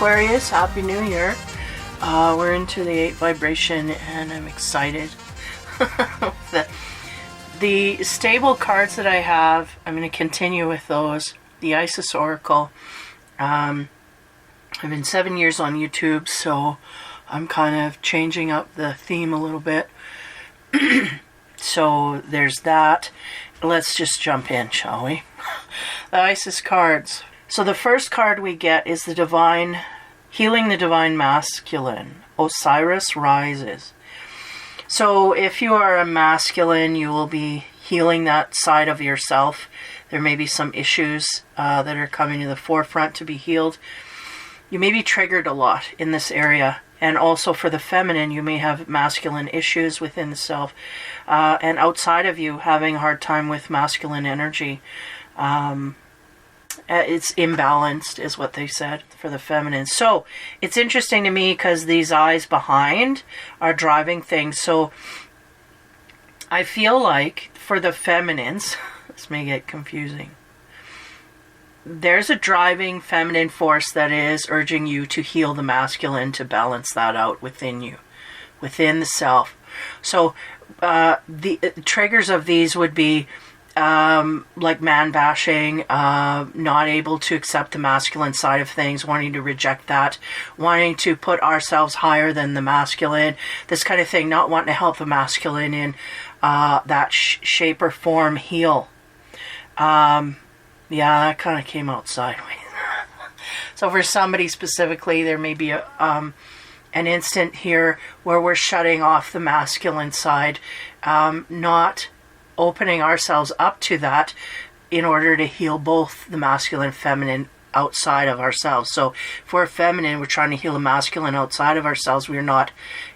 Aquarius, Happy New Year. We're into the 8 vibration and I'm excited. the stable cards that I have, I'm going to continue with those. The Isis Oracle. I've been 7 years on YouTube, so I'm kind of changing up the theme a little bit. So there's that. Let's just jump in, shall we? The Isis cards. So the first card we get is the Divine, Healing the Divine Masculine. Osiris rises. So if you are a masculine, you will be healing that side of yourself. There may be some issues that are coming to the forefront to be healed. You may be triggered a lot in this area. And also for the feminine, you may have masculine issues within the self. And outside of you, having a hard time with masculine energy. It's imbalanced, is what they said for the feminine. So it's interesting to me because these eyes behind are driving things. So I feel like for the feminines, this may get confusing. There's a driving feminine force that is urging you to heal the masculine, to balance that out within you, within the self. So the triggers of these would be like man bashing, not able to accept the masculine side of things, wanting to reject that, wanting to put ourselves higher than the masculine, this kind of thing, not wanting to help the masculine in that shape or form heal. Yeah, that kind of came out sideways. So for somebody specifically, there may be an instant here where we're shutting off the masculine side, not opening ourselves up to that in order to heal both the masculine and feminine outside of ourselves. So if we're feminine, we're trying to heal the masculine outside of ourselves. We're not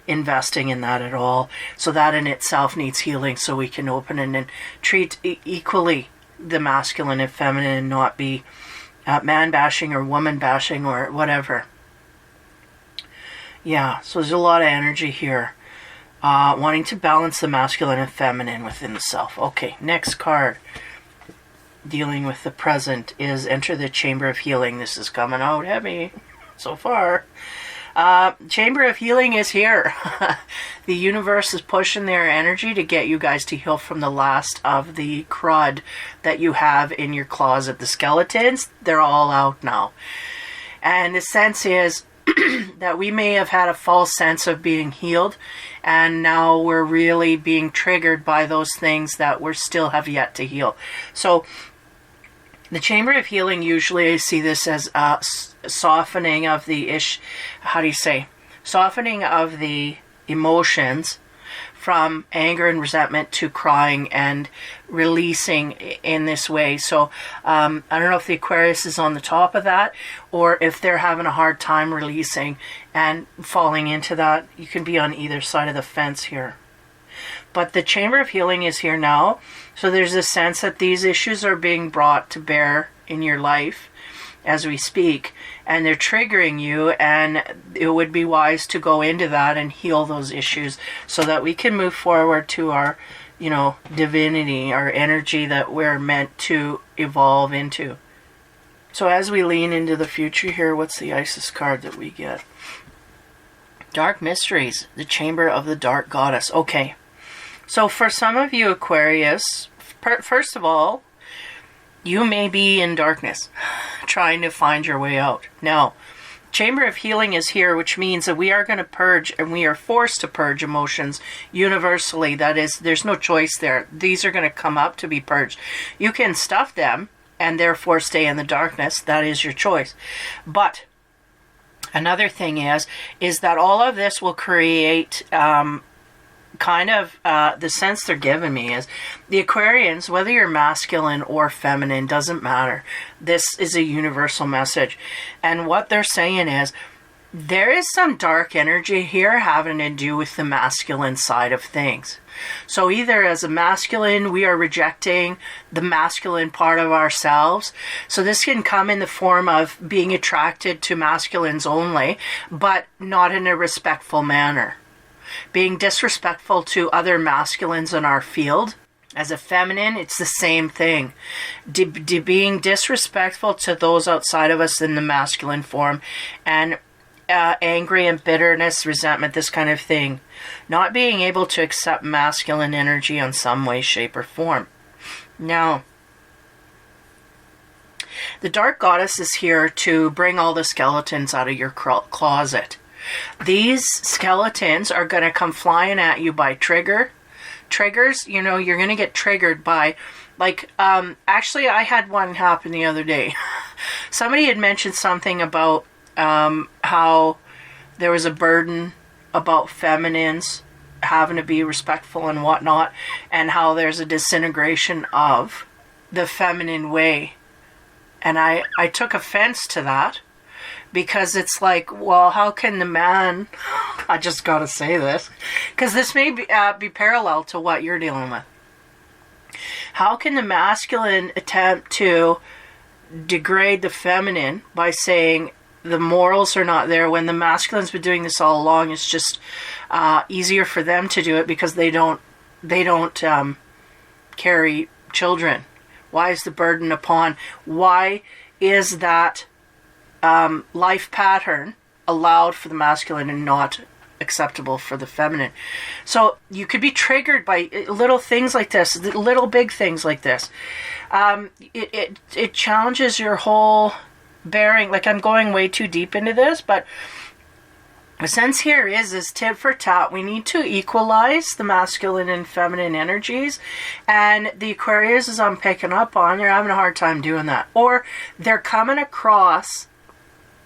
investing in that at all. So that in itself needs healing, so we can open and treat equally the masculine and feminine and not be man bashing or woman bashing or whatever. Yeah, so there's a lot of energy here. Wanting to balance the masculine and feminine within the self. Okay, next card. Dealing with the present is Enter the Chamber of Healing. This is coming out heavy so far. Chamber of Healing is here. The universe is pushing their energy to get you guys to heal from the last of the crud that you have in your closet. The skeletons, they're all out now. And the sense is that we may have had a false sense of being healed, and now we're really being triggered by those things that we still have yet to heal. So the Chamber of Healing, usually I see this as a softening of the softening of the emotions from anger and resentment to crying and releasing in this way. So I don't know if the Aquarius is on the top of that or if they're having a hard time releasing and falling into that. You can be on either side of the fence here. But the Chamber of Healing is here now. So there's a sense that these issues are being brought to bear in your life as we speak, and they're triggering you, and it would be wise to go into that and heal those issues so that we can move forward to our, divinity, our energy that we're meant to evolve into. So as we lean into the future here, what's the Isis card that we get? Dark Mysteries, the Chamber of the Dark Goddess. Okay, so for some of you Aquarius, first of all, you may be in darkness, trying to find your way out. Now, Chamber of Healing is here, which means that we are going to purge, and we are forced to purge emotions universally. That is, there's no choice there. These are going to come up to be purged. You can stuff them and therefore stay in the darkness. That is your choice. But another thing is that all of this will create the sense they're giving me is the Aquarians, whether you're masculine or feminine, doesn't matter. This is a universal message. And what they're saying is there is some dark energy here having to do with the masculine side of things. So either as a masculine, we are rejecting the masculine part of ourselves. So this can come in the form of being attracted to masculines only, but not in a respectful manner. Being disrespectful to other masculines in our field, As a feminine, it's the same thing. Being disrespectful to those outside of us in the masculine form, and angry and bitterness, resentment, this kind of thing. Not being able to accept masculine energy in some way, shape, or form. Now, the Dark Goddess is here to bring all the skeletons out of your closet. These skeletons are going to come flying at you by triggers. You know, you're going to get triggered by, like, actually I had one happen the other day. Somebody had mentioned something about how there was a burden about feminines having to be respectful and whatnot, and how there's a disintegration of the feminine way. And I took offense to that, because it's like, well, how can the man, I just got to say this, because this may be parallel to what you're dealing with. How can the masculine attempt to degrade the feminine by saying the morals are not there, when the masculine's been doing this all along? It's just easier for them to do it because they don't carry children. Why is the burden upon? Why is that life pattern allowed for the masculine and not acceptable for the feminine? So you could be triggered by little things like this, little big things like this. It challenges your whole bearing. Like, I'm going way too deep into this, but the sense here is tit for tat. We need to equalize the masculine and feminine energies, and the Aquarius, as I'm picking up on, they're having a hard time doing that, or they're coming across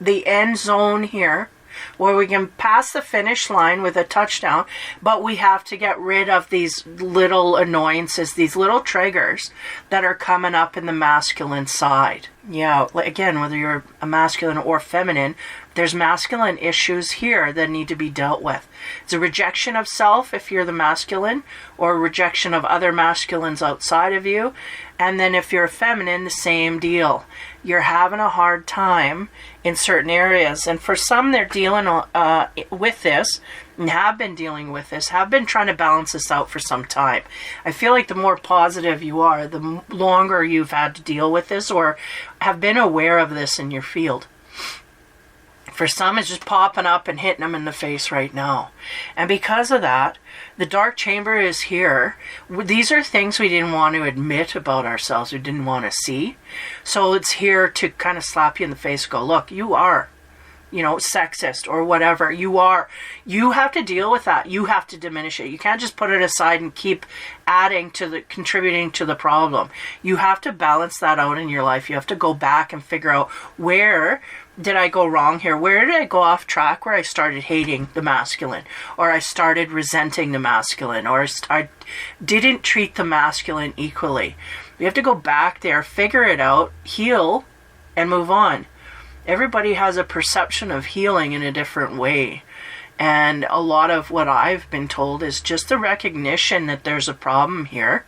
the end zone here where we can pass the finish line with a touchdown, but we have to get rid of these little annoyances, these little triggers that are coming up in the masculine side. Yeah, again, whether you're a masculine or feminine, there's masculine issues here that need to be dealt with. It's a rejection of self if you're the masculine, or a rejection of other masculines outside of you. And then if you're a feminine, the same deal. You're having a hard time in certain areas. And for some, they're dealing with this, and have been dealing with this, have been trying to balance this out for some time. I feel like the more positive you are, the longer you've had to deal with this or have been aware of this in your field. For some, it's just popping up and hitting them in the face right now. And because of that, the dark chamber is here. These are things we didn't want to admit about ourselves, we didn't want to see. So it's here to kind of slap you in the face, go, look, you are, sexist or whatever. You have to deal with that. You have to diminish it. You can't just put it aside and keep contributing to the problem. You have to balance that out in your life. You have to go back and figure out, where did I go wrong here? Where did I go off track, where I started hating the masculine, or I started resenting the masculine, or I didn't treat the masculine equally? We have to go back there, figure it out, heal, and move on. Everybody has a perception of healing in a different way. And a lot of what I've been told is just the recognition that there's a problem here.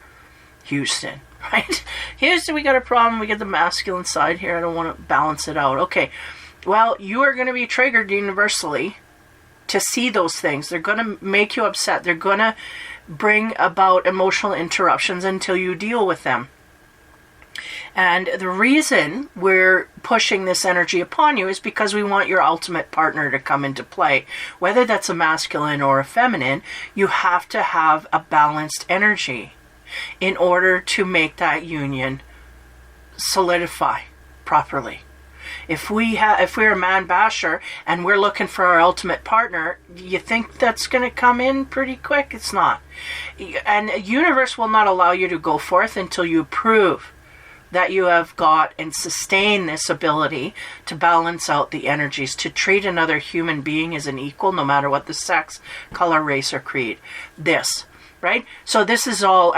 Houston, right? Houston, we got a problem. We get the masculine side here. I don't want to balance it out. Okay. Well, you are going to be triggered universally to see those things. They're going to make you upset. They're going to bring about emotional interruptions until you deal with them. And the reason we're pushing this energy upon you is because we want your ultimate partner to come into play. Whether that's a masculine or a feminine, you have to have a balanced energy in order to make that union solidify properly. If we're a man basher and we're looking for our ultimate partner, you think that's going to come in pretty quick? It's not. And the universe will not allow you to go forth until you prove that you have got and sustain this ability to balance out the energies, to treat another human being as an equal, no matter what the sex, color, race, or creed. This, right? So this is all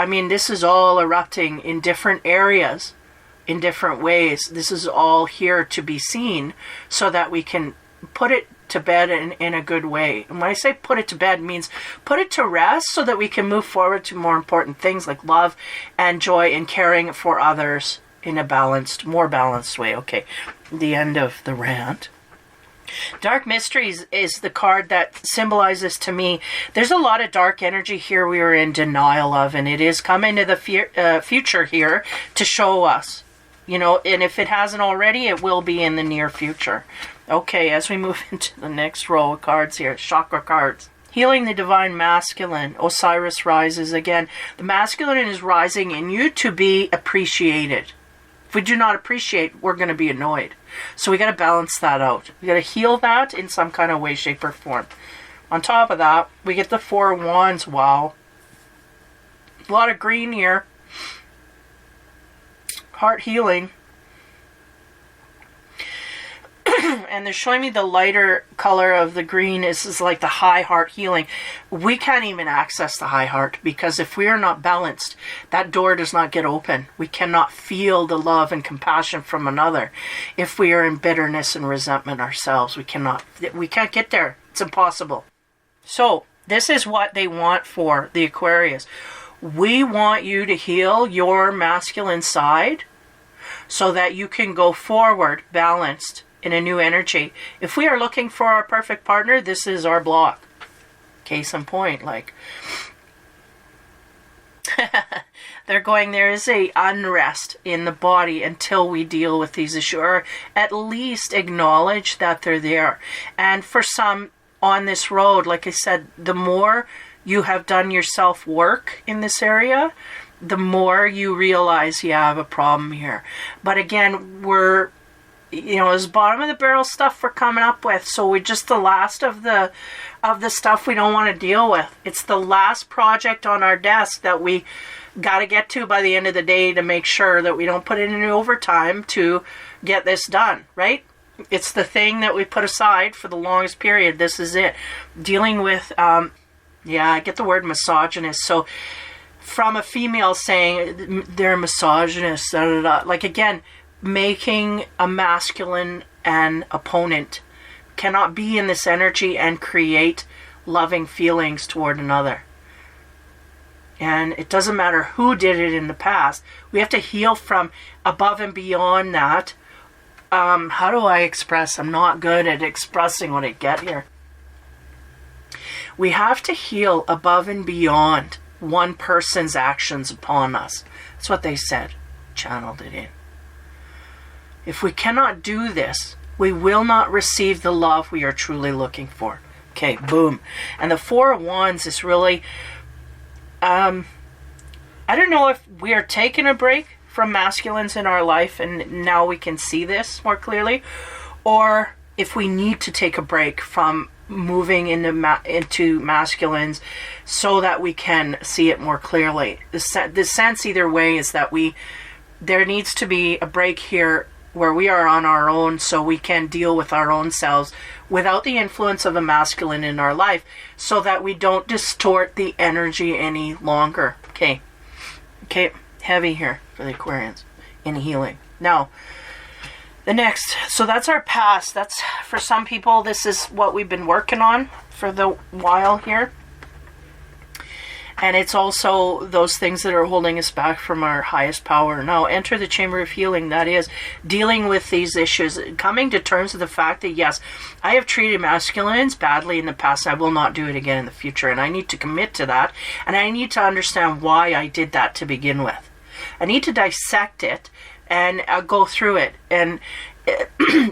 erupting in different areas, in different ways. This is all here to be seen so that we can put it to bed in a good way. And when I say put it to bed, it means put it to rest so that we can move forward to more important things like love and joy and caring for others in a more balanced way. Okay, the end of the rant. Dark Mysteries is the card that symbolizes to me, there's a lot of dark energy here we are in denial of, and it is coming to the future here to show us. You know, and if it hasn't already, it will be in the near future. Okay, as we move into the next row of cards here, chakra cards. Healing the Divine Masculine, Osiris rises again. The masculine is rising in you to be appreciated. If we do not appreciate, we're going to be annoyed. So we got to balance that out. We got to heal that in some kind of way, shape, or form. On top of that, we get the Four of Wands. Wow. A lot of green here. Heart healing. And they're showing me the lighter color of the green is like the high heart healing. We can't even access the high heart because if we are not balanced, that door does not get open. We cannot feel the love and compassion from another. If we are in bitterness and resentment ourselves, we can't get there. It's impossible. So this is what they want for the Aquarius. We want you to heal your masculine side so that you can go forward balanced in a new energy. If we are looking for our perfect partner, this is our block. Case in point, like they're going, there is a unrest in the body until we deal with these issues, or at least acknowledge that they're there. And for some on this road, like I said, the more you have done your self-work in this area, the more you realize you have a problem here. But again, we're, you know, it's bottom of the barrel stuff we're coming up with. So we're just the last of the stuff we don't want to deal with. It's the last project on our desk that we got to get to by the end of the day to make sure that we don't put in any overtime to get this done, right? It's the thing that we put aside for the longest period. This is it. Dealing with, I get the word misogynist. So from a female saying they're misogynist, like again, making a masculine an opponent, cannot be in this energy and create loving feelings toward another. And it doesn't matter who did it in the past. We have to heal from above and beyond that. How do I express? I'm not good at expressing what I get here. We have to heal above and beyond one person's actions upon us. That's what they said. Channeled it in. If we cannot do this, we will not receive the love we are truly looking for. Okay, boom. And the Four of Wands is really, I don't know if we are taking a break from masculines in our life and now we can see this more clearly, or if we need to take a break from moving into masculines so that we can see it more clearly. The sense either way is that there needs to be a break here where we are on our own so we can deal with our own selves without the influence of a masculine in our life so that we don't distort the energy any longer. Okay, heavy here for the Aquarians in healing. Now, the next, so that's our past. That's, for some people, this is what we've been working on for the while here. And it's also those things that are holding us back from our highest power. Now, enter the chamber of healing. That is dealing with these issues, coming to terms with the fact that, yes, I have treated masculines badly in the past. I will not do it again in the future. And I need to commit to that. And I need to understand why I did that to begin with. I need to dissect it and go through it. And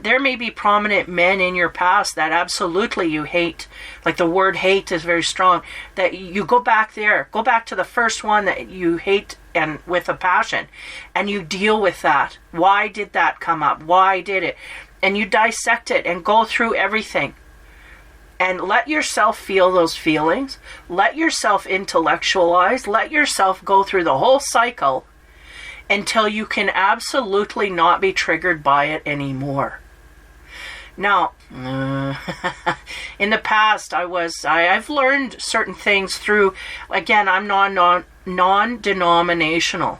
there may be prominent men in your past that absolutely you hate. Like the word hate is very strong. That you go back there. Go back to the first one that you hate and with a passion. And you deal with that. Why did that come up? Why did it? And you dissect it and go through everything. And let yourself feel those feelings. Let yourself intellectualize. Let yourself go through the whole cycle until you can absolutely not be triggered by it anymore. Now, in the past, I've learned certain things through, again, I'm non-denominational.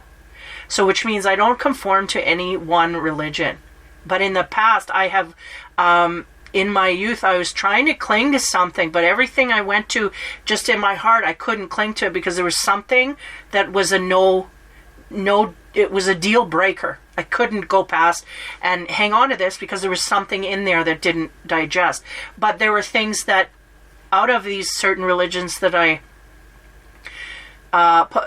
So which means I don't conform to any one religion. But in the past, I have, in my youth, I was trying to cling to something, but everything I went to, just in my heart, I couldn't cling to it because there was something that was it was a deal breaker I couldn't go past and hang on to this because there was something in there that didn't digest. But there were things that out of these certain religions that I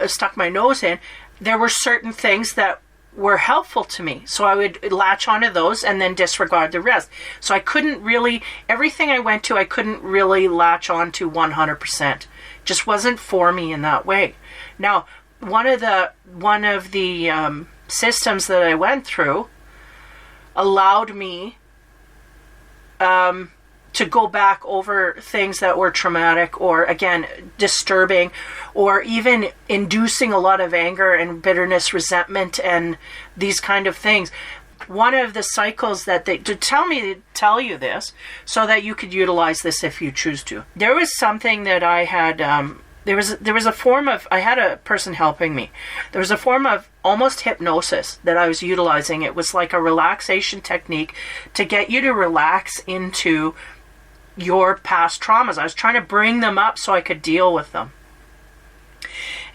stuck my nose in, there were certain things that were helpful to me. So I would latch onto those and then disregard the rest. So I couldn't really, everything I went to, I couldn't really latch on to 100%. Just wasn't for me in that way. Now, one of the systems that I went through allowed me to go back over things that were traumatic or, again, disturbing, or even inducing a lot of anger and bitterness, resentment, and these kind of things. One of the cycles that they to tell you this so that you could utilize this if you choose to. There was something that I had. There was a form of, I had a person helping me. There was a form of almost hypnosis that I was utilizing. It was like a relaxation technique to get you to relax into your past traumas. I was trying to bring them up so I could deal with them.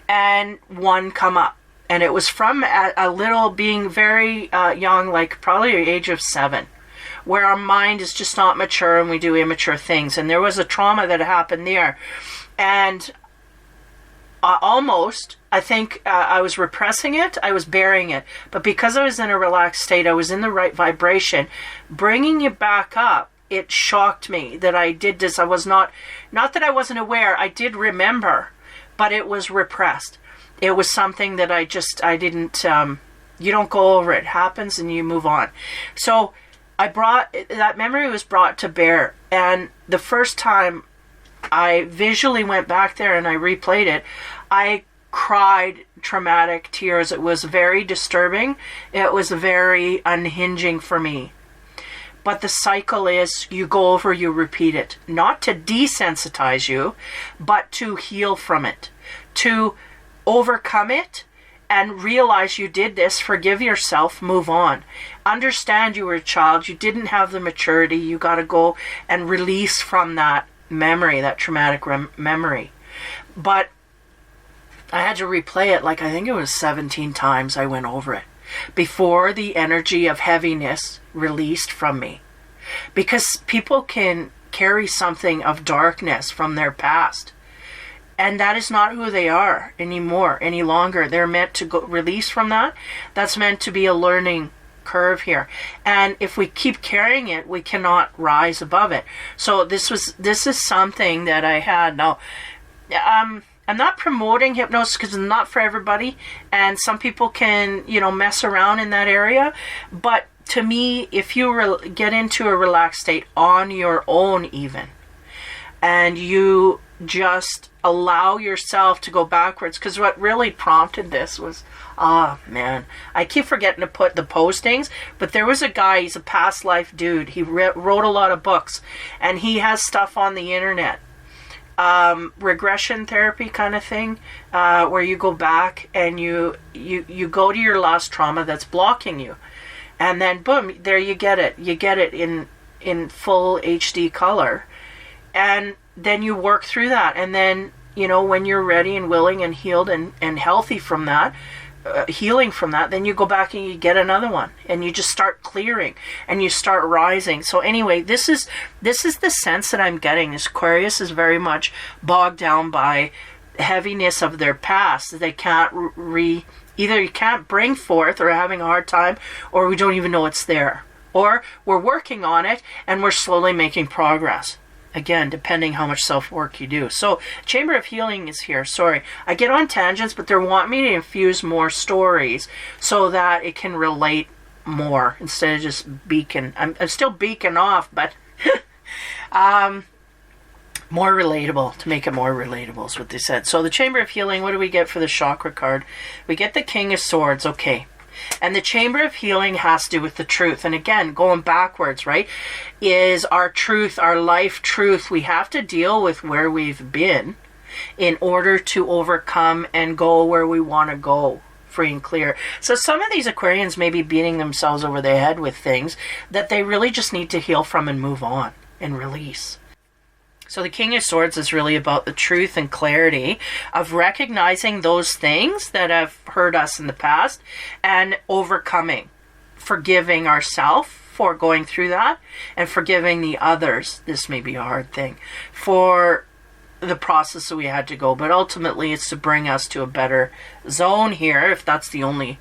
And one come up. And it was from a little, being very young, like probably the age of 7, where our mind is just not mature and we do immature things. And there was a trauma that happened there. And I think I was repressing it, I was burying it. But because I was in a relaxed state, I was in the right vibration, bringing it back up, it shocked me that I did this. I was not that I wasn't aware, I did remember, but it was repressed. It was something that I didn't, you don't go over it. It happens and you move on. So that memory was brought to bear. And the first time I visually went back there and I replayed it, I cried traumatic tears. It was very disturbing. It was very unhinging for me. But the cycle is, you go over, you repeat it. Not to desensitize you, but to heal from it. To overcome it and realize you did this, forgive yourself, move on. Understand you were a child, you didn't have the maturity, you got to go and release from that memory, that traumatic memory. But I had to replay it, like I think it was 17 times I went over it before the energy of heaviness released from me. Because people can carry something of darkness from their past. And that is not who they are anymore, any longer. They're meant to go release from that. That's meant to be a learning curve here. And if we keep carrying it, we cannot rise above it. So this is something that I had. Now, I'm not promoting hypnosis because it's not for everybody. And some people can, mess around in that area. But to me, if you get into a relaxed state on your own even, and you just allow yourself to go backwards, because what really prompted this was, I keep forgetting to put the postings, but there was a guy, he's a past life dude, he wrote a lot of books, and he has stuff on the internet, regression therapy kind of thing, where you go back and you go to your last trauma that's blocking you, and then boom, there you get it in full HD color. And then you work through that. And then, when you're ready and willing and healed and healthy from that, healing from that, then you go back and you get another one. And you just start clearing and you start rising. So anyway, this is the sense that I'm getting. This Aquarius is very much bogged down by heaviness of their past. They can't either you can't bring forth, or having a hard time, or we don't even know it's there. Or we're working on it and we're slowly making progress. Again, depending how much self-work you do. So, Chamber of Healing is here. Sorry. I get on tangents, but they want me to infuse more stories so that it can relate more instead of just beacon. I'm still beacon off, but more relatable, to make it more relatable is what they said. So, the Chamber of Healing, what do we get for the chakra card? We get the King of Swords. Okay. And the Chamber of Healing has to do with the truth. And again, going backwards, right, is our truth, our life truth. We have to deal with where we've been in order to overcome and go where we want to go, free and clear. So some of these Aquarians may be beating themselves over the head with things that they really just need to heal from and move on and release. So the King of Swords is really about the truth and clarity of recognizing those things that have hurt us in the past and overcoming forgiving ourselves for going through that, and forgiving the others, this may be a hard thing, for the process that we had to go. But ultimately it's to bring us to a better zone here, if that's the only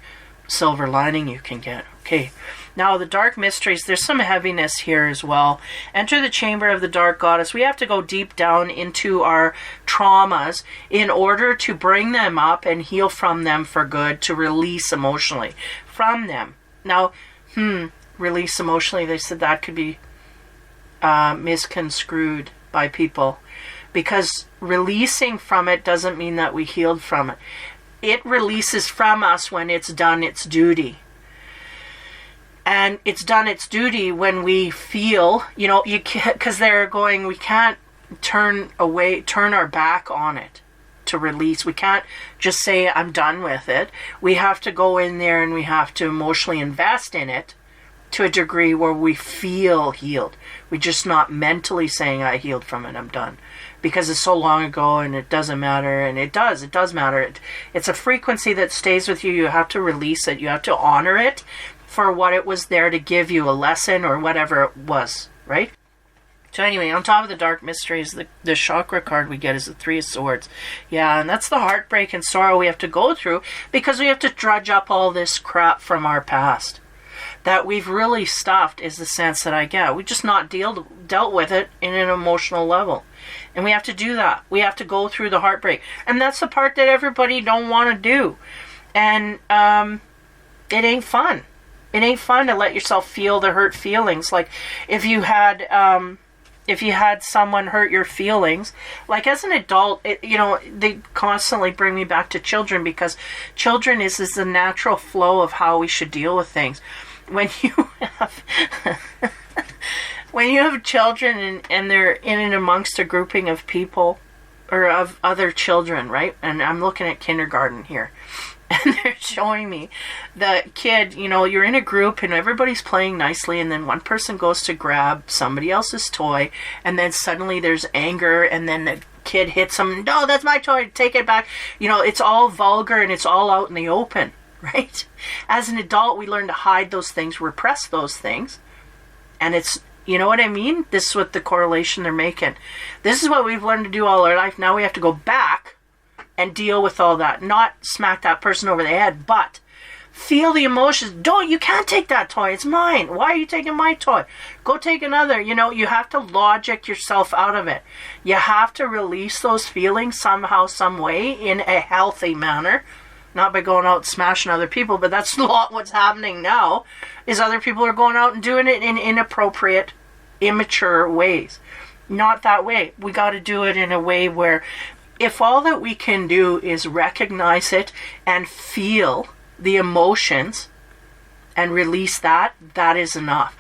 silver lining you can get. Okay, now the dark mysteries, there's some heaviness here as well. Enter the chamber of the dark goddess. We have to go deep down into our traumas in order to bring them up and heal from them for good, to release emotionally from them. Now, release emotionally, they said that could be misconstrued by people, because releasing from it doesn't mean that we healed from it. It releases from us when it's done its duty. And it's done its duty when we feel, because they're going, we can't turn our back on it to release. We can't just say, I'm done with it. We have to go in there and we have to emotionally invest in it to a degree where we feel healed. We're just not mentally saying, I healed from it, I'm done. Because it's so long ago and it doesn't matter. And it does matter. It's a frequency that stays with you. You have to release it. You have to honor it for what it was there to give you, a lesson or whatever it was, right? So anyway, on top of the dark mysteries, the chakra card we get is the Three of Swords. Yeah, and that's the heartbreak and sorrow we have to go through, because we have to drudge up all this crap from our past that we've really stuffed, is the sense that I get. We just not dealt with it in an emotional level. And we have to do that. We have to go through the heartbreak. And that's the part that everybody don't want to do. And it ain't fun. It ain't fun to let yourself feel the hurt feelings. Like if you had someone hurt your feelings, like as an adult, they constantly bring me back to children, because children is the natural flow of how we should deal with things. When you have children and they're in and amongst a grouping of people or of other children, right? And I'm looking at kindergarten here. And they're showing me the kid, you're in a group and everybody's playing nicely, and then one person goes to grab somebody else's toy, and then suddenly there's anger, and then the kid hits them. No, that's my toy, take it back. It's all vulgar and it's all out in the open, right? As an adult, we learn to hide those things, repress those things. And it's, you know what I mean? This is what the correlation they're making. This is what we've learned to do all our life. Now we have to go back and deal with all that. Not smack that person over the head, but feel the emotions. You can't take that toy. It's mine. Why are you taking my toy? Go take another. You have to logic yourself out of it. You have to release those feelings somehow, some way, in a healthy manner. Not by going out and smashing other people, but that's a lot what's happening now, is other people are going out and doing it in inappropriate, immature ways. Not that way. We got to do it in a way where, if all that we can do is recognize it and feel the emotions and release that is enough.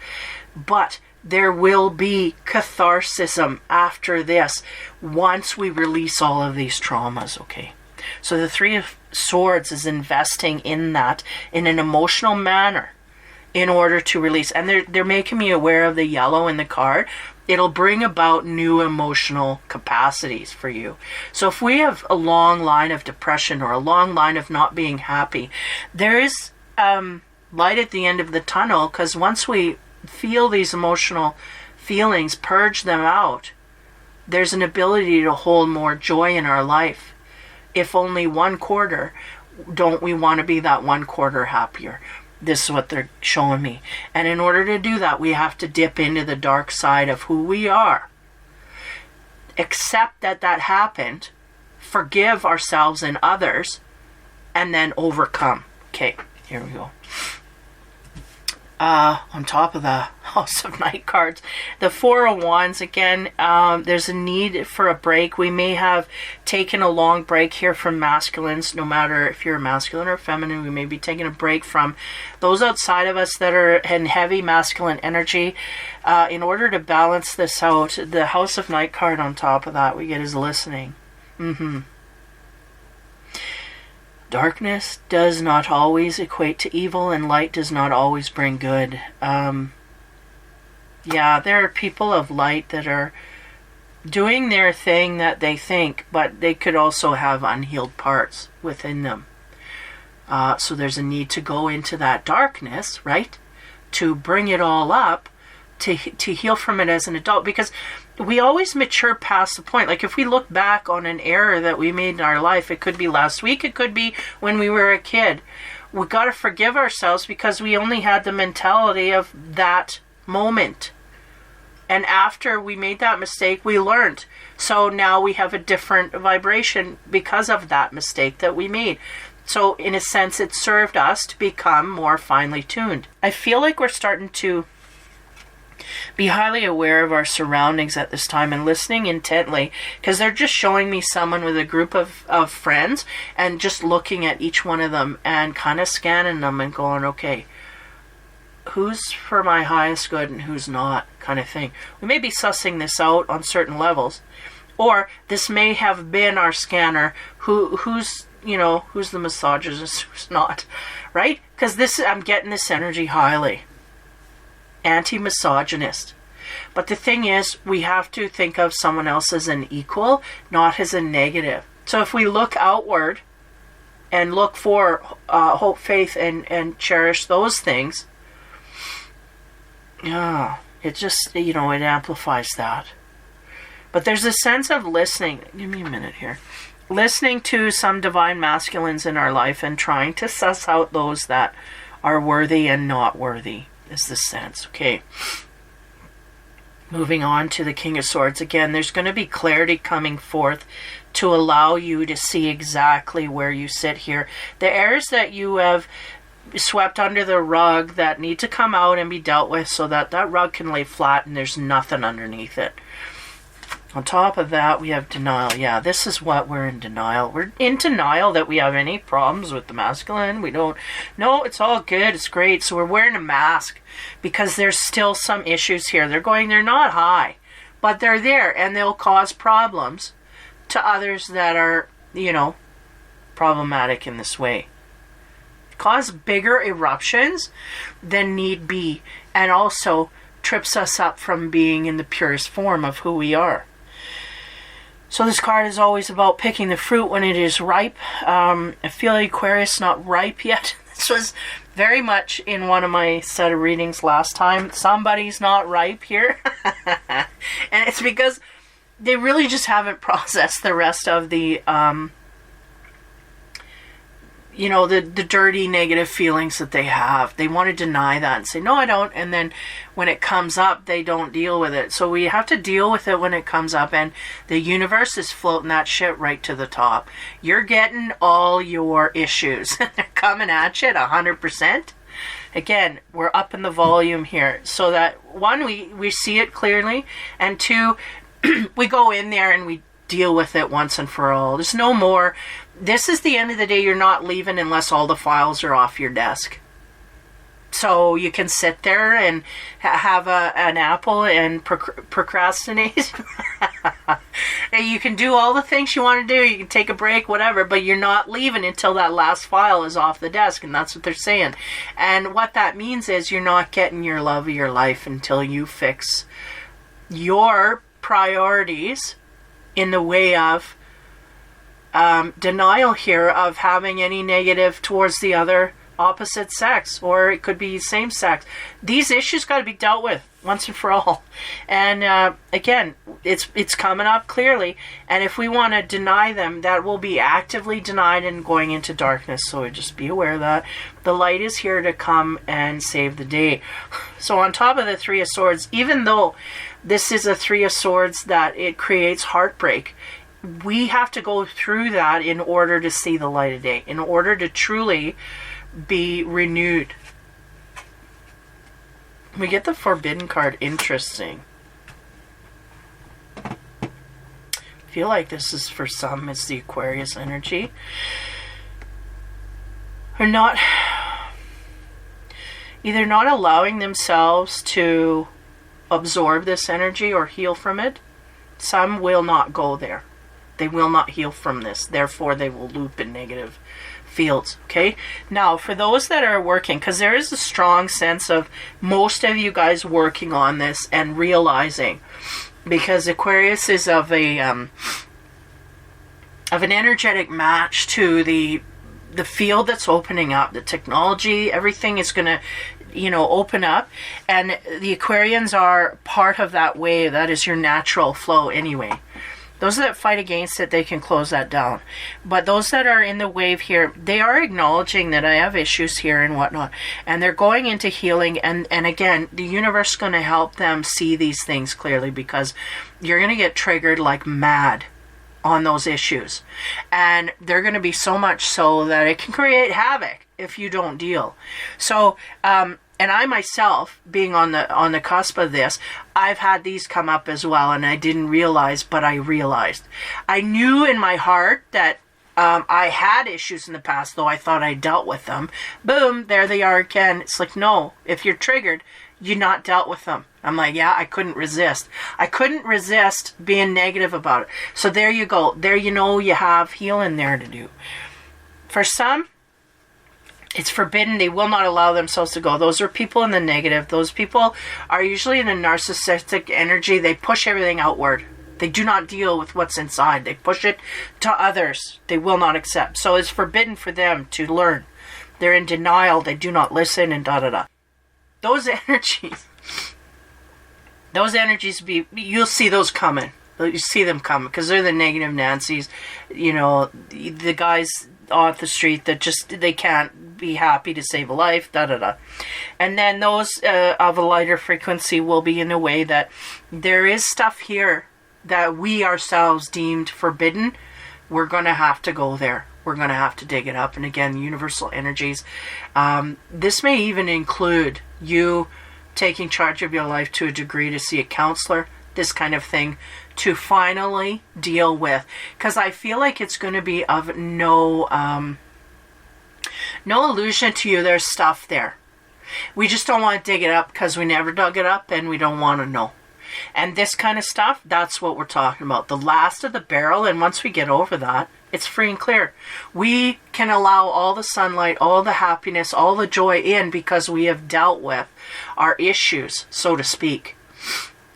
But there will be catharsis after this once we release all of these traumas, okay? So the Three of Swords is investing in that in an emotional manner in order to release. And they're making me aware of the yellow in the card. It'll bring about new emotional capacities for you. So if we have a long line of depression or a long line of not being happy, there is light at the end of the tunnel, because once we feel these emotional feelings, purge them out, there's an ability to hold more joy in our life. If only 1/4, don't we want to be that 1/4 happier? This is what they're showing me. And in order to do that, we have to dip into the dark side of who we are. Accept that happened, forgive ourselves and others, and then overcome. Okay, here we go. On top of the House of Night cards, the Four of Wands, again, there's a need for a break. We may have taken a long break here from masculines, no matter if you're masculine or feminine. We may be taking a break from those outside of us that are in heavy masculine energy. In order to balance this out, the House of Night card on top of that we get is listening. Darkness does not always equate to evil, and light does not always bring good. Yeah, there are people of light that are doing their thing that they think, but they could also have unhealed parts within them. So there's a need to go into that darkness, right? to bring it all up, to heal from it as an adult, because we always mature past the point. Like if we look back on an error that we made in our life, it could be last week, it could be when we were a kid. We got to forgive ourselves because we only had the mentality of that moment. And after we made that mistake, we learned. So now we have a different vibration because of that mistake that we made. So in a sense, it served us to become more finely tuned. I feel like we're starting to be highly aware of our surroundings at this time and listening intently, because they're just showing me someone with a group of friends and just looking at each one of them and kind of scanning them and going, okay, who's for my highest good and who's not, kind of thing. We may be sussing this out on certain levels, or this may have been our scanner who's the misogynist, who's not, right? Because I'm getting this energy highly anti-misogynist. But the thing is, we have to think of someone else as an equal, not as a negative. So if we look outward and look for hope, faith, and cherish those things, it just, it amplifies that. But there's a sense of listening. Give me a minute here. Listening to some divine masculines in our life and trying to suss out those that are worthy and not worthy is the sense. Okay. Moving on to the King of Swords. Again, there's going to be clarity coming forth to allow you to see exactly where you sit here. The errors that you have swept under the rug that need to come out and be dealt with so that that rug can lay flat and there's nothing underneath it. On top of that, we have denial. Yeah, this is what we're in denial. We're in denial that we have any problems with the masculine. We don't. No, it's all good. It's great. So we're wearing a mask because there's still some issues here. They're not high, but they're there and they'll cause problems to others that are, problematic in this way. Cause bigger eruptions than need be, and also trips us up from being in the purest form of who we are. So this card is always about picking the fruit when it is ripe. I feel like Aquarius not ripe yet. This was very much in one of my set of readings last time. Somebody's not ripe here. And it's because they really just haven't processed the rest of the the dirty negative feelings that they have. They want to deny that and say, no, I don't. And then when it comes up, they don't deal with it. So we have to deal with it when it comes up. And the universe is floating that shit right to the top. You're getting all your issues. They're coming at you at 100%. Again, we're up in the volume here. So that, one, we see it clearly. And two, we go in there and we deal with it once and for all. There's no more. This is the end of the day. You're not leaving unless all the files are off your desk. So you can sit there and have an apple and procrastinate. And you can do all the things you want to do. You can take a break, whatever, but you're not leaving until that last file is off the desk, and that's what they're saying. And what that means is you're not getting your love of your life until you fix your priorities in the way of denial here of having any negative towards the other opposite sex, or it could be same sex. These issues got to be dealt with once and for all. And again, it's coming up clearly, and if we want to deny them, that will be actively denied and going into darkness. So just be aware that the light is here to come and save the day. So on top of the Three of Swords, even though this is a Three of Swords that it creates heartbreak, we have to go through that in order to see the light of day, in order to truly be renewed. We get the Forbidden card. Interesting. I feel like this is for some, it's the Aquarius energy. Or not, either not allowing themselves to absorb this energy or heal from it. Some will not go there. They will not heal from this. Therefore, they will loop in negative fields. Okay? Now, for those that are working, because there is a strong sense of most of you guys working on this and realizing, because Aquarius is of an energetic match to the field that's opening up, the technology, everything is going to open up. And the Aquarians are part of that wave. That is your natural flow anyway. Those that fight against it, they can close that down. But those that are in the wave here, they are acknowledging that I have issues here and whatnot. And they're going into healing. And again, the universe is going to help them see these things clearly, because you're going to get triggered like mad on those issues. And they're going to be so much so that it can create havoc if you don't deal. So, and I myself, being on the cusp of this, I've had these come up as well, and I didn't realize, but I realized. I knew in my heart that I had issues in the past, though I thought I dealt with them. Boom, there they are again. It's like, no, if you're triggered, you're not dealt with them. I'm like, yeah, I couldn't resist. I couldn't resist being negative about it. So there you go. There you have healing there to do. For some, it's forbidden. They will not allow themselves to go. Those are people in the negative. Those people are usually in a narcissistic energy. They push everything outward. They do not deal with what's inside. They push it to others. They will not accept. So it's forbidden for them to learn. They're in denial. They do not listen and da-da-da. Those energies, you'll see those coming. You see them coming because they're the negative Nancys. The guys off the street that they can't be happy to save a life, da-da-da. And then those of a lighter frequency will be in a way that there is stuff here that we ourselves deemed forbidden. We're going to have to go there. We're going to have to dig it up. And again, universal energies. This may even include you taking charge of your life to a degree to see a counselor, this kind of thing, to finally deal with. Because I feel like it's going to be of no illusion to you. There's stuff there. We just don't want to dig it up because we never dug it up and we don't want to know. And this kind of stuff, that's what we're talking about. The last of the barrel, and once we get over that, it's free and clear. We can allow all the sunlight, all the happiness, all the joy in because we have dealt with our issues, so to speak.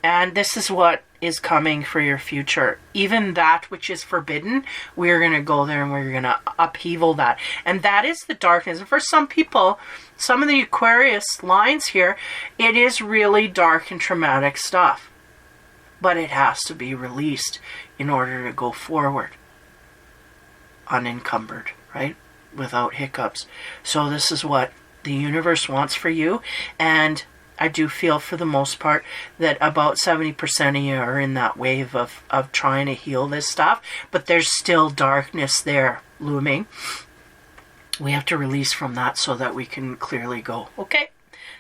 And this is what is coming for your future. Even that which is forbidden, we're going to go there and we're going to upheaval that. And that is the darkness. And for some people, some of the Aquarius lines here, it is really dark and traumatic stuff. But it has to be released in order to go forward. Unencumbered, right? Without hiccups. So this is what the universe wants for you. And I do feel for the most part that about 70% of you are in that wave of trying to heal this stuff. But there's still darkness there looming. We have to release from that so that we can clearly go. Okay?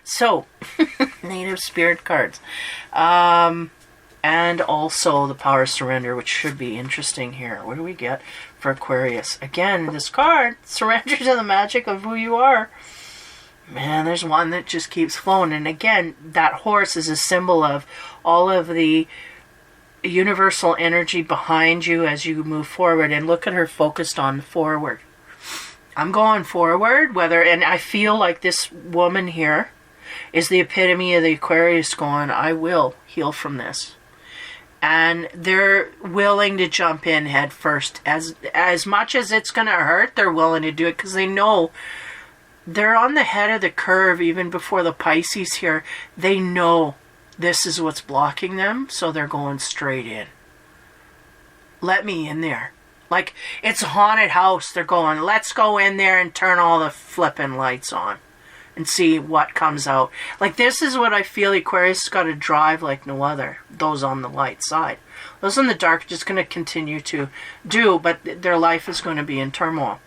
So, native spirit cards. And also the power of surrender, which should be interesting here. What do we get for Aquarius? Again, this card, surrender to the magic of who you are. Man, there's one that just keeps flowing. And again, that horse is a symbol of all of the universal energy behind you as you move forward. And look at her focused on forward. I'm going forward, and I feel like this woman here is the epitome of the Aquarius going, I will heal from this. And they're willing to jump in head first. As much as it's going to hurt, they're willing to do it because they know they're on the head of the curve even before the Pisces here. They know this is what's blocking them, so they're going straight in. Let me in there. Like, it's a haunted house. They're going, let's go in there and turn all the flipping lights on and see what comes out. Like, this is what I feel Aquarius has got to drive like no other. Those on the light side. Those in the dark are just going to continue to do, but their life is going to be in turmoil.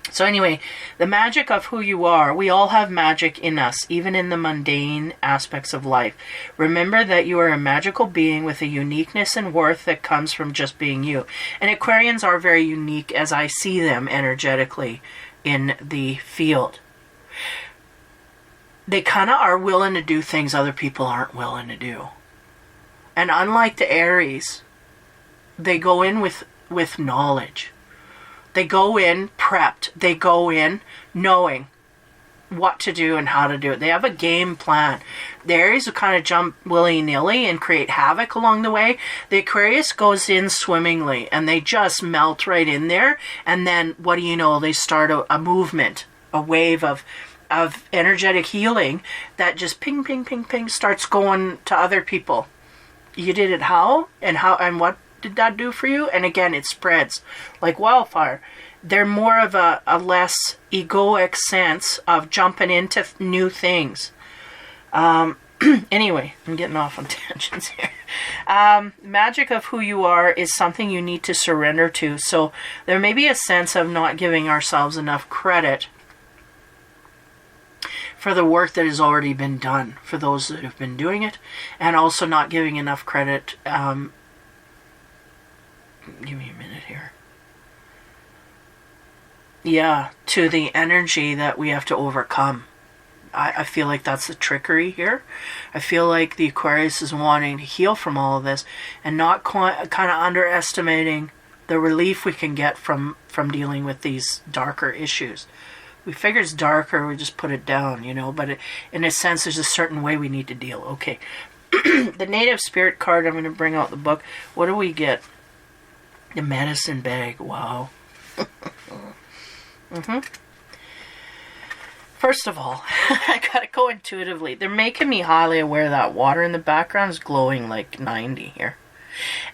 So anyway, the magic of who you are. We all have magic in us, even in the mundane aspects of life. Remember that you are a magical being with a uniqueness and worth that comes from just being you. And Aquarians are very unique as I see them energetically in the field. They kind of are willing to do things other people aren't willing to do. And unlike the Aries, they go in with knowledge. They go in prepped. They go in knowing what to do and how to do it. They have a game plan. The Aries will kind of jump willy-nilly and create havoc along the way. The Aquarius goes in swimmingly and they just melt right in there. And then, what do you know, they start a movement, a wave of of energetic healing that just ping, ping, ping, ping starts going to other people. You did it how? And what did that do for you? And again, it spreads like wildfire. They're more of a less egoic sense of jumping into new things. Anyway, I'm getting off on tangents here. Magic of who you are is something you need to surrender to. So there may be a sense of not giving ourselves enough credit for the work that has already been done for those that have been doing it, and also not giving enough credit. Give me a minute here. Yeah, to the energy that we have to overcome. I feel like that's the trickery here. I feel like the Aquarius is wanting to heal from all of this and not kind of underestimating the relief we can get from dealing with these darker issues. We figure it's darker, we just put it down, you know, but in a sense there's a certain way we need to deal. Okay, the Native Spirit card, I'm going to bring out the book. What do we get? The medicine bag. Wow. First of all, I gotta go intuitively. They're making me highly aware that water in the background is glowing like 90 here.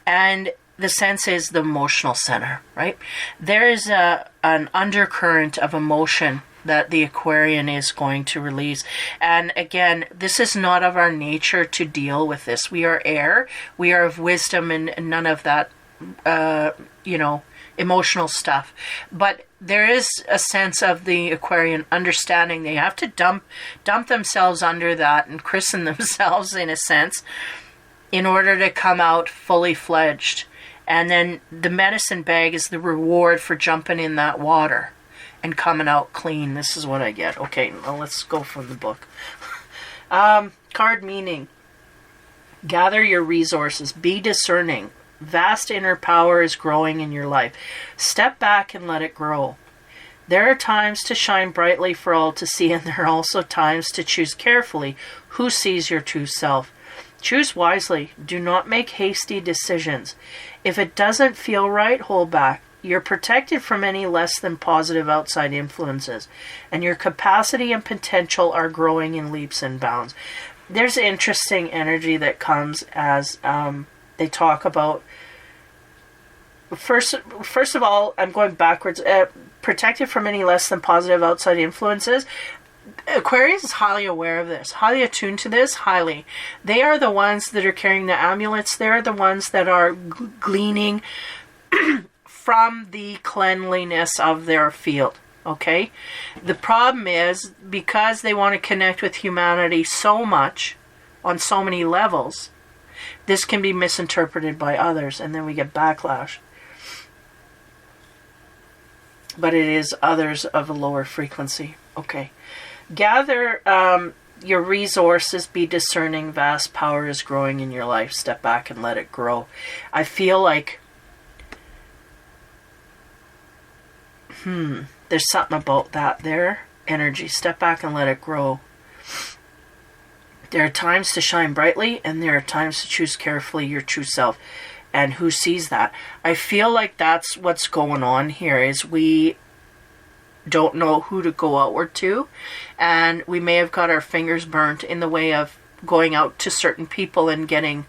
And the sense is the emotional center, right? There is an undercurrent of emotion that the Aquarian is going to release. And again, this is not of our nature to deal with this. We are air. We are of wisdom and none of that, emotional stuff. But there is a sense of the Aquarian understanding they have to dump themselves under that and christen themselves in a sense in order to come out fully fledged. And then the medicine bag is the reward for jumping in that water and coming out clean. This is what I get. Okay, now let's go from the book. Card meaning. Gather your resources. Be discerning. Vast inner power is growing in your life. Step back and let it grow. There are times to shine brightly for all to see, and there are also times to choose carefully who sees your true self. Choose wisely. Do not make hasty decisions. If it doesn't feel right, hold back. You're protected from any less than positive outside influences, and your capacity and potential are growing in leaps and bounds. There's interesting energy that comes as they talk about. First of all, I'm going backwards. Protected from any less than positive outside influences. Aquarius is highly aware of this, highly attuned to this, highly. They are the ones that are carrying the amulets. They're the ones that are gleaning from the cleanliness of their field. Okay? The problem is, because they want to connect with humanity so much, on so many levels, this can be misinterpreted by others, and then we get backlash. But it is others of a lower frequency. Okay. Gather your resources. Be discerning. Vast power is growing in your life. Step back and let it grow. I feel like there's something about that there. Energy. Step back and let it grow. There are times to shine brightly, and there are times to choose carefully your true self. And who sees that? I feel like that's what's going on here, is we don't know who to go outward to, and we may have got our fingers burnt in the way of going out to certain people and getting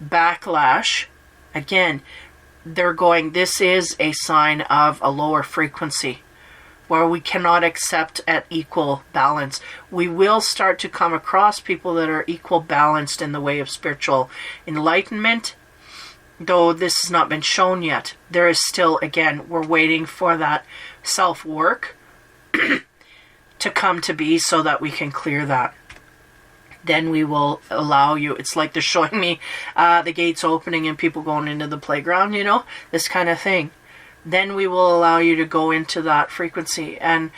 backlash. Again, they're going, this is a sign of a lower frequency where we cannot accept at equal balance. We will start to come across people that are equal balanced in the way of spiritual enlightenment. Though this has not been shown yet, there is still, again, we're waiting for that self-work to come to be so that we can clear that. Then we will allow you, it's like they're showing me the gates opening and people going into the playground, this kind of thing. Then we will allow you to go into that frequency. And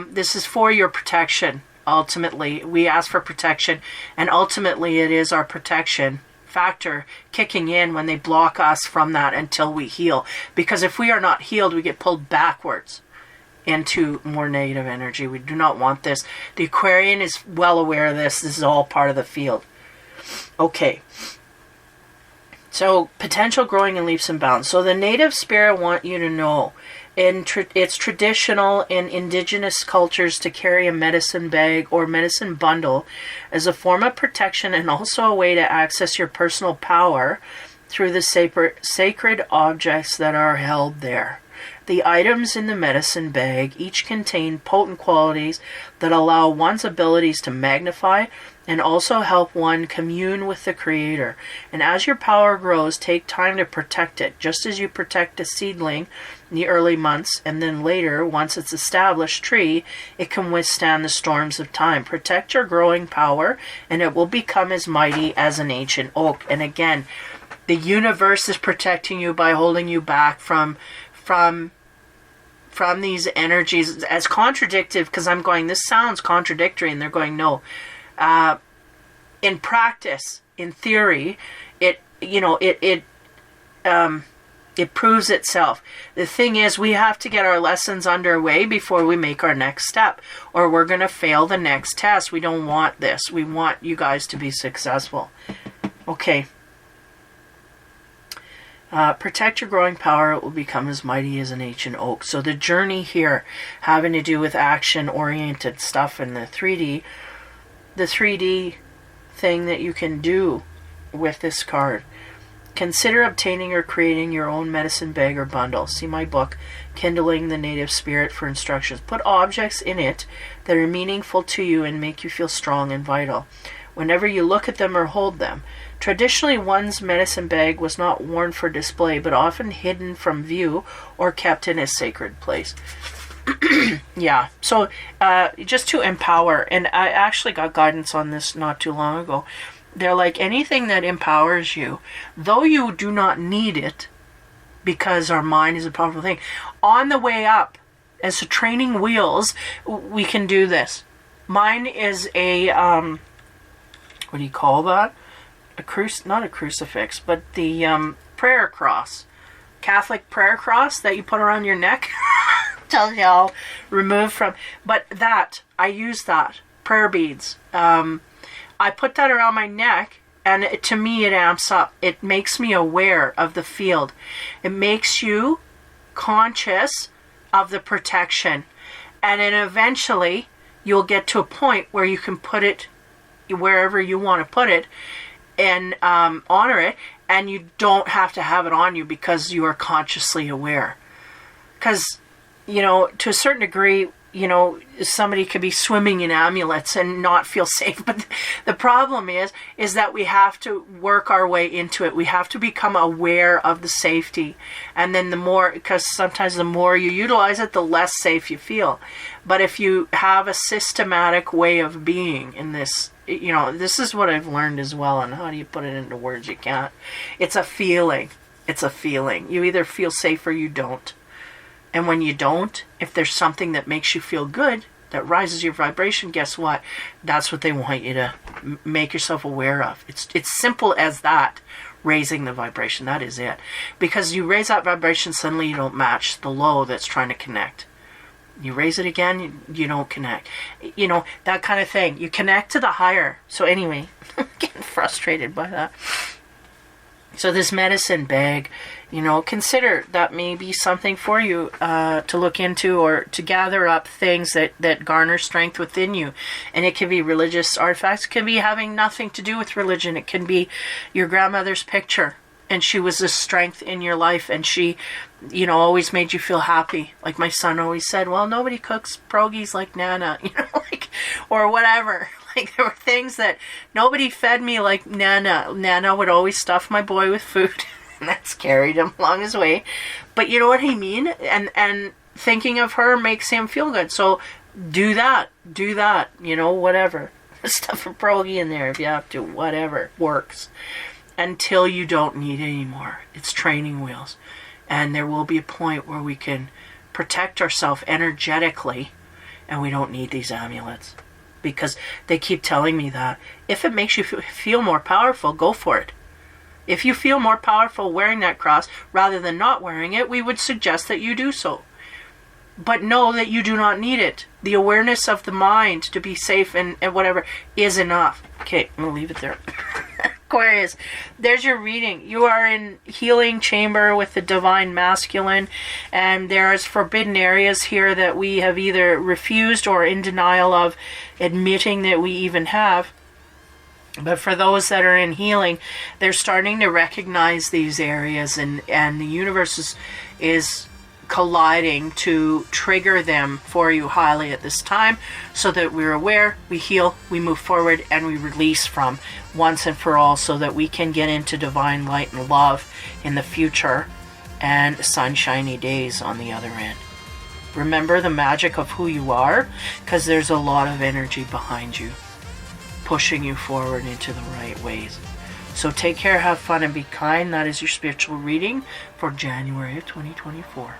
this is for your protection, ultimately. We ask for protection, and ultimately it is our protection factor kicking in when they block us from that until we heal. Because if we are not healed, we get pulled backwards into more negative energy. We do not want this. The Aquarian is well aware of this. This is all part of the field. Okay. So, potential growing in leaps and bounds. So the native spirit want you to know It's traditional in indigenous cultures to carry a medicine bag or medicine bundle as a form of protection and also a way to access your personal power through the sacred objects that are held there. The items in the medicine bag each contain potent qualities that allow one's abilities to magnify and also help one commune with the Creator. And as your power grows, take time to protect it, just as you protect a seedling in the early months, and then later, once it's established tree, it can withstand the storms of time. Protect your growing power, and it will become as mighty as an ancient oak. And again, the universe is protecting you by holding you back from these energies. As contradictive, because I'm going, this sounds contradictory, and they're going, no. In practice, in theory, it proves itself. The thing is, we have to get our lessons underway before we make our next step, or we're going to fail the next test. We don't want this. We want you guys to be successful. Okay. Protect your growing power, it will become as mighty as an ancient oak. So the journey here, having to do with action-oriented stuff in the 3D thing that you can do with this card. Consider obtaining or creating your own medicine bag or bundle. See my book, Kindling the Native Spirit, for instructions. Put objects in it that are meaningful to you and make you feel strong and vital whenever you look at them or hold them. Traditionally, one's medicine bag was not worn for display, but often hidden from view or kept in a sacred place. Yeah, so just to empower, and I actually got guidance on this not too long ago. They're like, anything that empowers you, though you do not need it, because our mind is a powerful thing, on the way up, as to training wheels, we can do this. Mine is a, what do you call that? Not a crucifix, but the prayer cross. Catholic prayer cross that you put around your neck. Tells you all removed from. But that, I use that. Prayer beads. I put that around my neck, and to me it amps up. It makes me aware of the field. It makes you conscious of the protection. And then eventually you'll get to a point where you can put it wherever you want to put it and honor it, and you don't have to have it on you because you are consciously aware. Because, to a certain degree, somebody could be swimming in amulets and not feel safe. But the problem is that we have to work our way into it. We have to become aware of the safety. And then because sometimes the more you utilize it, the less safe you feel. But if you have a systematic way of being in this, this is what I've learned as well. And how do you put it into words? You can't. It's a feeling. It's a feeling. You either feel safe or you don't. And when you don't, if there's something that makes you feel good, that rises your vibration, guess what? That's what they want you to make yourself aware of. It's simple as that, raising the vibration. That is it. Because you raise that vibration, suddenly you don't match the low that's trying to connect. You raise it again, you don't connect. That kind of thing. You connect to the higher. So anyway, I'm getting frustrated by that. So this medicine bag, consider that may be something for you to look into, or to gather up things that garner strength within you. And it can be religious artifacts. It can be having nothing to do with religion. It can be your grandmother's picture, and she was a strength in your life, and she, always made you feel happy. Like my son always said, well, nobody cooks pierogies like Nana, or whatever. Like, there were things that nobody fed me like Nana. Nana would always stuff my boy with food, and that's carried him along his way. But you know what I mean? And thinking of her makes him feel good. So do that, whatever. Stuff a pierogi in there if you have to, whatever works. Until you don't need it anymore. It's training wheels. And there will be a point where we can protect ourselves energetically, and we don't need these amulets. Because they keep telling me that. If it makes you feel more powerful, go for it. If you feel more powerful wearing that cross rather than not wearing it, we would suggest that you do so. But know that you do not need it. The awareness of the mind to be safe and whatever is enough. Okay, I'm going to leave it there. Aquarius, there's your reading. You are in healing chamber with the divine masculine, and there's forbidden areas here that we have either refused or in denial of admitting that we even have. But for those that are in healing, they're starting to recognize these areas, and the universe is colliding to trigger them for you highly at this time, so that we're aware, we heal, we move forward, and we release from once and for all, so that we can get into divine light and love in the future and sunshiny days on the other end. Remember the magic of who you are, because there's a lot of energy behind you pushing you forward into the right ways. So take care, have fun, and be kind. That is your spiritual reading for January of 2024.